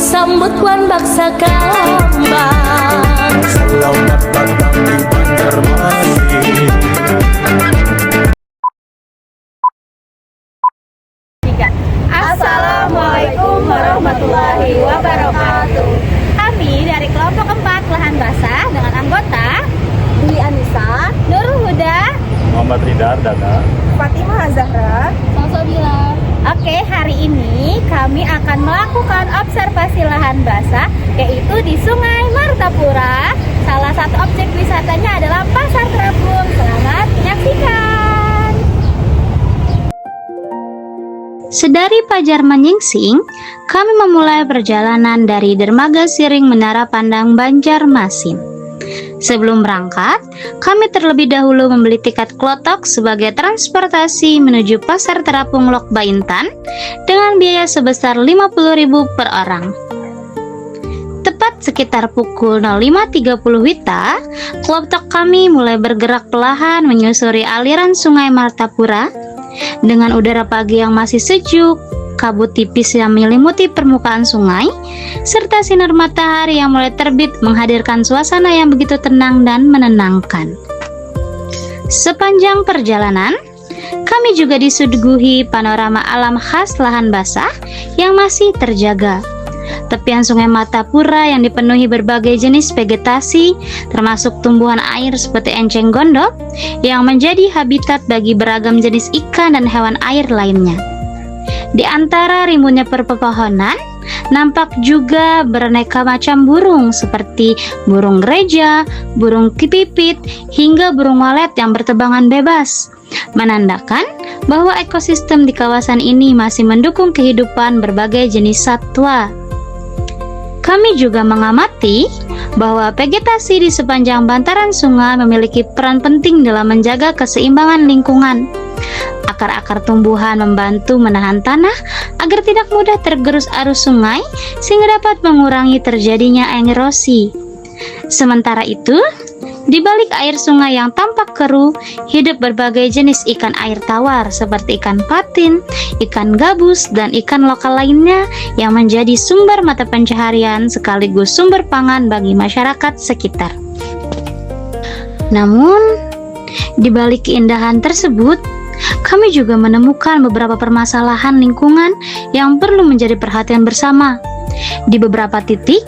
disambut wan baksa kambang. Selamat datang di Banjarmasin. Assalamualaikum warahmatullahi wabarakatuh. Kami dari kelompok 4 Lahan Basah dengan anggota Dwi Anissa, Nurul Huda, Muhammad Ridha Ardana, Fatimah Zahra, Salsabila. Oke, hari ini kami akan melakukan observasi lahan basah, yaitu di Sungai Martapura. Salah satu objek wisatanya adalah Pasar Terapung. Selamat menyaksikan. Sedari Pajar menyingsing, kami memulai perjalanan dari Dermaga Siring Menara Pandang Banjarmasin. Sebelum berangkat, kami terlebih dahulu membeli tiket klotok sebagai transportasi menuju Pasar Terapung Lok Baintan dengan biaya sebesar 50.000 per orang. Tepat sekitar pukul 05.30 WITA, klotok kami mulai bergerak perlahan menyusuri aliran Sungai Martapura. Dengan udara pagi yang masih sejuk, kabut tipis yang menyelimuti permukaan sungai, serta sinar matahari yang mulai terbit menghadirkan suasana yang begitu tenang dan menenangkan. Sepanjang perjalanan, kami juga disuguhi panorama alam khas lahan basah yang masih terjaga. Tepian Sungai Martapura yang dipenuhi berbagai jenis vegetasi, termasuk tumbuhan air seperti enceng gondok, yang menjadi habitat bagi beragam jenis ikan dan hewan air lainnya. Di antara rimbunnya pepohonan, nampak juga beraneka macam burung seperti burung gereja, burung pipit, hingga burung walet yang bertebangan bebas, menandakan bahwa ekosistem di kawasan ini masih mendukung kehidupan berbagai jenis satwa. Kami juga mengamati bahwa vegetasi di sepanjang bantaran sungai memiliki peran penting dalam menjaga keseimbangan lingkungan. Akar-akar tumbuhan membantu menahan tanah agar tidak mudah tergerus arus sungai sehingga dapat mengurangi terjadinya erosi. Sementara itu, di balik air sungai yang tampak keruh, hidup berbagai jenis ikan air tawar seperti ikan patin, ikan gabus, dan ikan lokal lainnya yang menjadi sumber mata pencaharian sekaligus sumber pangan bagi masyarakat sekitar. Namun, di balik keindahan tersebut, kami juga menemukan beberapa permasalahan lingkungan yang perlu menjadi perhatian bersama. Di beberapa titik,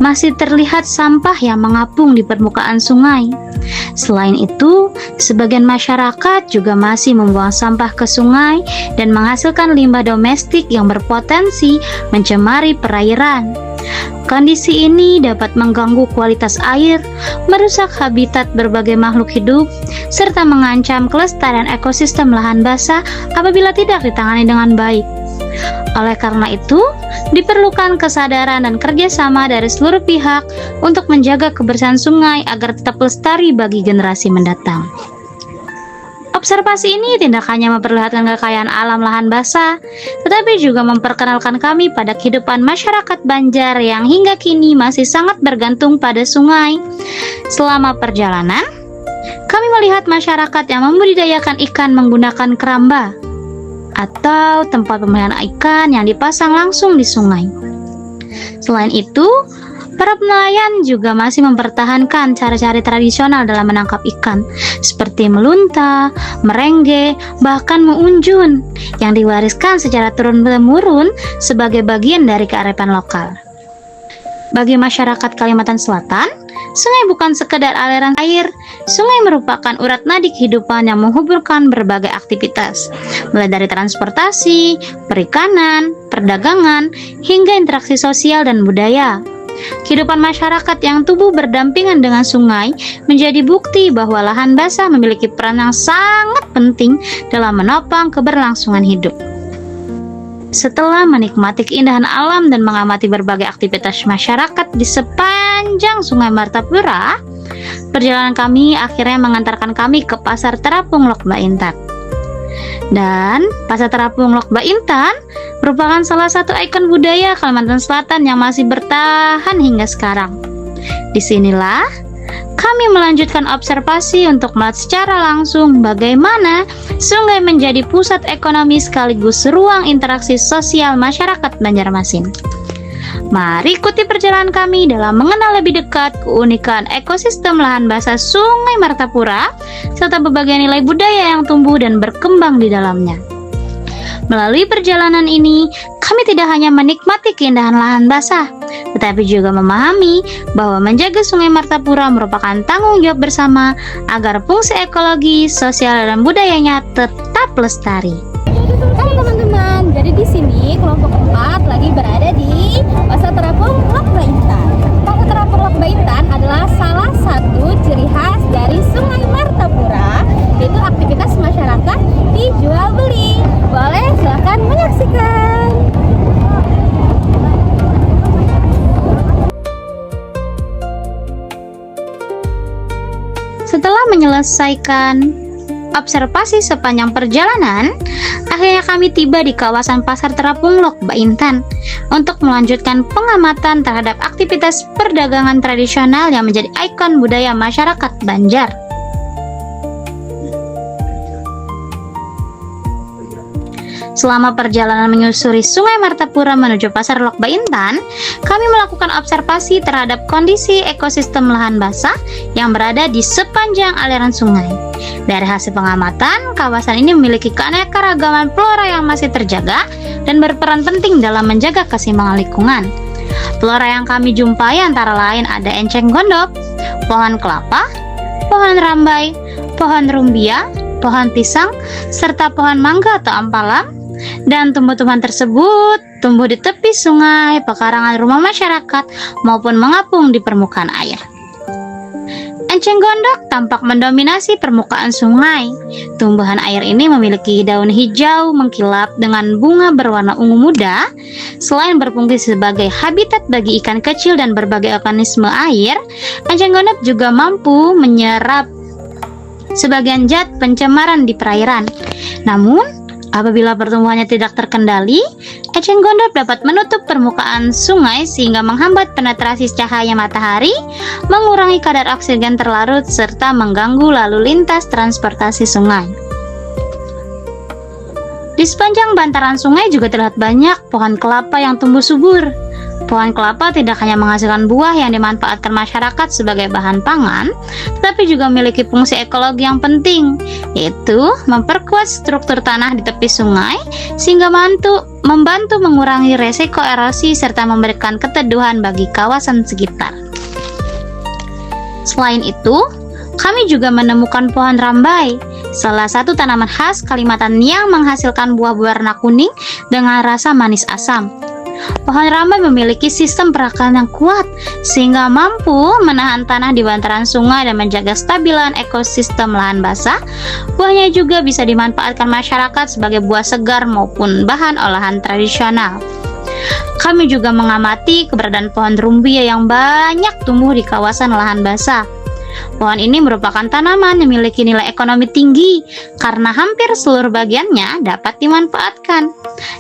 masih terlihat sampah yang mengapung di permukaan sungai. Selain itu, sebagian masyarakat juga masih membuang sampah ke sungai dan menghasilkan limbah domestik yang berpotensi mencemari perairan. Kondisi ini dapat mengganggu kualitas air, merusak habitat berbagai makhluk hidup, serta mengancam kelestarian ekosistem lahan basah apabila tidak ditangani dengan baik. Oleh karena itu, diperlukan kesadaran dan kerjasama dari seluruh pihak untuk menjaga kebersihan sungai agar tetap lestari bagi generasi mendatang. Observasi ini tidak hanya memperlihatkan kekayaan alam lahan basah, tetapi juga memperkenalkan kami pada kehidupan masyarakat Banjar yang hingga kini masih sangat bergantung pada sungai. Selama perjalanan, kami melihat masyarakat yang membudidayakan ikan menggunakan keramba atau tempat pemeliharaan ikan yang dipasang langsung di sungai. Selain itu, para nelayan juga masih mempertahankan cara-cara tradisional dalam menangkap ikan seperti melunta, merengge, bahkan meunjun yang diwariskan secara turun-temurun sebagai bagian dari kearifan lokal. Bagi masyarakat Kalimantan Selatan, sungai bukan sekedar aliran air. Sungai merupakan urat nadi kehidupan yang menghubungkan berbagai aktivitas, mulai dari transportasi, perikanan, perdagangan, hingga interaksi sosial dan budaya. Kehidupan masyarakat yang tumbuh berdampingan dengan sungai menjadi bukti bahwa lahan basah memiliki peran yang sangat penting dalam menopang keberlangsungan hidup. Setelah menikmati keindahan alam dan mengamati berbagai aktivitas masyarakat di sepanjang Sungai Martapura, perjalanan kami akhirnya mengantarkan kami ke Pasar Terapung Lok Baintan. Dan Pasar Terapung Lok Baintan merupakan salah satu ikon budaya Kalimantan Selatan yang masih bertahan hingga sekarang. Disinilah kami melanjutkan observasi untuk melihat secara langsung bagaimana sungai menjadi pusat ekonomi sekaligus ruang interaksi sosial masyarakat Banjarmasin. Mari ikuti perjalanan kami dalam mengenal lebih dekat keunikan ekosistem lahan basah Sungai Martapura serta berbagai nilai budaya yang tumbuh dan berkembang di dalamnya. Melalui perjalanan ini, kami tidak hanya menikmati keindahan lahan basah, tetapi juga memahami bahwa menjaga Sungai Martapura merupakan tanggung jawab bersama agar fungsi ekologi, sosial, dan budayanya tetap lestari. Hai teman-teman, jadi di sini kelompok 4 lagi berada di Pasar Terapung Lok Baintan. Pasar Terapung Lok Baintan adalah salah satu ciri khas dari Sungai Martapura, yaitu aktivitas masyarakat dijual beli. Boleh silahkan menyaksikan. Setelah menyelesaikan observasi sepanjang perjalanan, akhirnya kami tiba di kawasan Pasar Terapung Lok Baintan untuk melanjutkan pengamatan terhadap aktivitas perdagangan tradisional yang menjadi ikon budaya masyarakat Banjar. Selama perjalanan menyusuri Sungai Martapura menuju Pasar Lok Baintan, kami melakukan observasi terhadap kondisi ekosistem lahan basah yang berada di sepanjang aliran sungai. Dari hasil pengamatan, kawasan ini memiliki keanekaragaman flora yang masih terjaga dan berperan penting dalam menjaga keseimbangan lingkungan. Flora yang kami jumpai antara lain ada enceng gondok, pohon kelapa, pohon rambai, pohon rumbia, pohon pisang, serta pohon mangga atau ampalam. Dan tumbuh-tumbuhan tersebut tumbuh di tepi sungai, pekarangan rumah masyarakat, maupun mengapung di permukaan air. Enceng gondok tampak mendominasi permukaan sungai. Tumbuhan air ini memiliki daun hijau mengkilap dengan bunga berwarna ungu muda. Selain berfungsi sebagai habitat bagi ikan kecil dan berbagai organisme air, enceng gondok juga mampu menyerap sebagian zat pencemaran di perairan. Namun, apabila pertumbuhannya tidak terkendali, enceng gondok dapat menutup permukaan sungai sehingga menghambat penetrasi cahaya matahari, mengurangi kadar oksigen terlarut, serta mengganggu lalu lintas transportasi sungai. Di sepanjang bantaran sungai juga terlihat banyak pohon kelapa yang tumbuh subur. Pohon kelapa tidak hanya menghasilkan buah yang dimanfaatkan masyarakat sebagai bahan pangan, tetapi juga memiliki fungsi ekologi yang penting, yaitu memperkuat struktur tanah di tepi sungai sehingga membantu mengurangi resiko erosi serta memberikan keteduhan bagi kawasan sekitar. Selain itu, kami juga menemukan pohon rambai, salah satu tanaman khas Kalimantan yang menghasilkan buah berwarna kuning dengan rasa manis asam. Pohon rambai memiliki sistem perakaran yang kuat sehingga mampu menahan tanah di bantaran sungai dan menjaga stabilan ekosistem lahan basah. Buahnya juga bisa dimanfaatkan masyarakat sebagai buah segar maupun bahan olahan tradisional. Kami juga mengamati keberadaan pohon rumbia yang banyak tumbuh di kawasan lahan basah. Pohon ini merupakan tanaman yang memiliki nilai ekonomi tinggi karena hampir seluruh bagiannya dapat dimanfaatkan.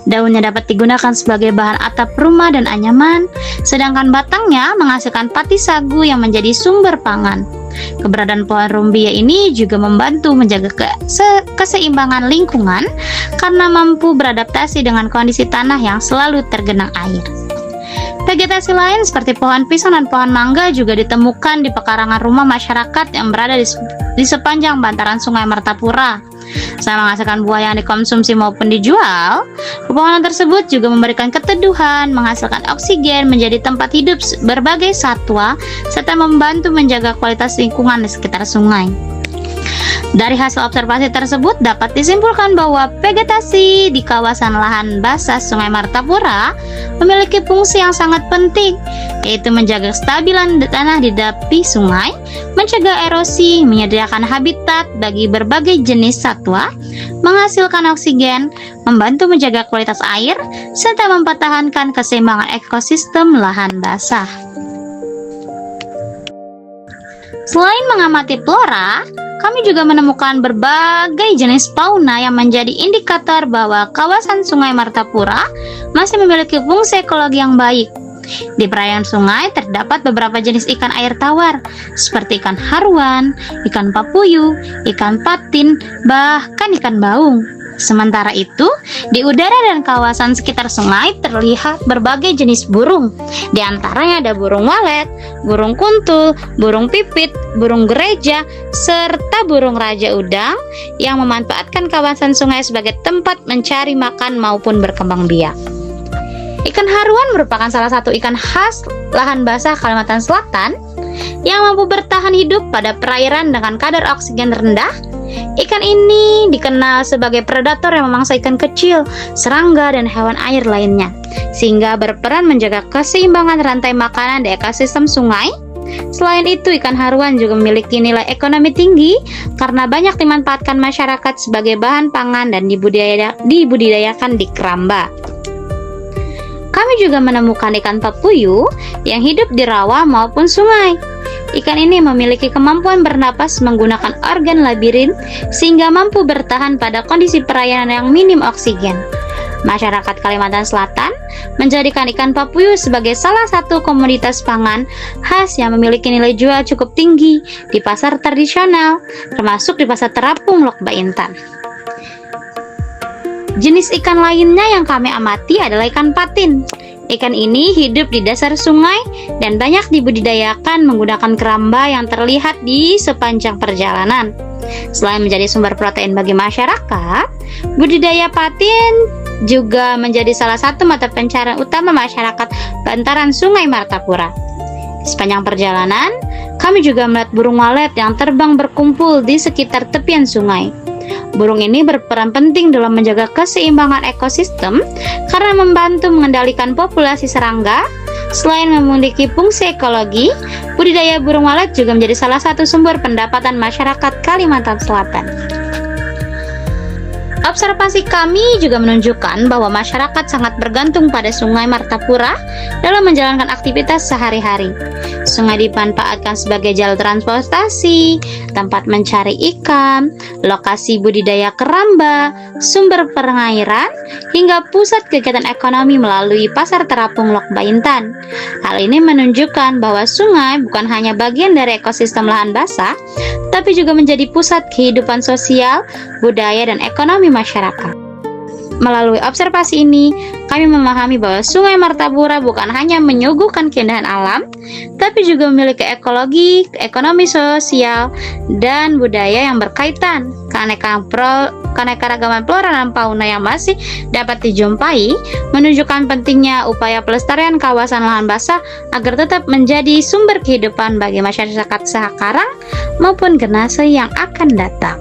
Daunnya dapat digunakan sebagai bahan atap rumah dan anyaman, sedangkan batangnya menghasilkan pati sagu yang menjadi sumber pangan. Keberadaan pohon rumbia ini juga membantu menjaga keseimbangan lingkungan karena mampu beradaptasi dengan kondisi tanah yang selalu tergenang air. Vegetasi lain seperti pohon pisang dan pohon mangga juga ditemukan di pekarangan rumah masyarakat yang berada di sepanjang bantaran Sungai Martapura. Selain menghasilkan buah yang dikonsumsi maupun dijual, pepohonan tersebut juga memberikan keteduhan, menghasilkan oksigen, menjadi tempat hidup berbagai satwa, serta membantu menjaga kualitas lingkungan di sekitar sungai. Dari hasil observasi tersebut dapat disimpulkan bahwa vegetasi di kawasan lahan basah Sungai Martapura memiliki fungsi yang sangat penting, yaitu menjaga kestabilan tanah di tepi sungai, mencegah erosi, menyediakan habitat bagi berbagai jenis satwa, menghasilkan oksigen, membantu menjaga kualitas air, serta mempertahankan keseimbangan ekosistem lahan basah. Selain mengamati flora, kami juga menemukan berbagai jenis fauna yang menjadi indikator bahwa kawasan Sungai Martapura masih memiliki fungsi ekologi yang baik. Di perairan sungai terdapat beberapa jenis ikan air tawar, seperti ikan haruan, ikan papuyu, ikan patin, bahkan ikan baung. Sementara itu, di udara dan kawasan sekitar sungai terlihat berbagai jenis burung. Di antaranya ada burung walet, burung kuntul, burung pipit, burung gereja, serta burung raja udang yang memanfaatkan kawasan sungai sebagai tempat mencari makan maupun berkembang biak. Ikan haruan merupakan salah satu ikan khas lahan basah Kalimantan Selatan yang mampu bertahan hidup pada perairan dengan kadar oksigen rendah. Ikan ini dikenal sebagai predator yang memangsa ikan kecil, serangga, dan hewan air lainnya, sehingga berperan menjaga keseimbangan rantai makanan di ekosistem sungai. Selain itu, ikan haruan juga memiliki nilai ekonomi tinggi karena banyak dimanfaatkan masyarakat sebagai bahan pangan dan dibudidayakan di keramba. Kami juga menemukan ikan papuyu yang hidup di rawa maupun sungai. Ikan ini memiliki kemampuan bernapas menggunakan organ labirin sehingga mampu bertahan pada kondisi perairan yang minim oksigen. Masyarakat Kalimantan Selatan menjadikan ikan papuyu sebagai salah satu komoditas pangan khas yang memiliki nilai jual cukup tinggi di pasar tradisional, termasuk di pasar terapung Lok Baintan. Jenis ikan lainnya yang kami amati adalah ikan patin. Ikan ini hidup di dasar sungai dan banyak dibudidayakan menggunakan keramba yang terlihat di sepanjang perjalanan. Selain menjadi sumber protein bagi masyarakat, budidaya patin juga menjadi salah satu mata pencarian utama masyarakat bantaran Sungai Martapura. Sepanjang perjalanan, kami juga melihat burung walet yang terbang berkumpul di sekitar tepian sungai. Burung ini berperan penting dalam menjaga keseimbangan ekosistem karena membantu mengendalikan populasi serangga. Selain memiliki fungsi ekologi, budidaya burung walet juga menjadi salah satu sumber pendapatan masyarakat Kalimantan Selatan. Observasi kami juga menunjukkan bahwa masyarakat sangat bergantung pada Sungai Martapura dalam menjalankan aktivitas sehari-hari. Sungai dimanfaatkan sebagai jalur transportasi, tempat mencari ikan, lokasi budidaya keramba, sumber pengairan, hingga pusat kegiatan ekonomi melalui pasar terapung Lok Baintan. Hal ini menunjukkan bahwa sungai bukan hanya bagian dari ekosistem lahan basah, tapi juga menjadi pusat kehidupan sosial, budaya, dan ekonomi masyarakat. Melalui observasi ini, kami memahami bahwa Sungai Martapura bukan hanya menyuguhkan keindahan alam, tapi juga memiliki ekologi, ekonomi sosial, dan budaya yang berkaitan. Keanekaragaman flora dan fauna yang masih dapat dijumpai menunjukkan pentingnya upaya pelestarian kawasan lahan basah agar tetap menjadi sumber kehidupan bagi masyarakat sekarang maupun generasi yang akan datang.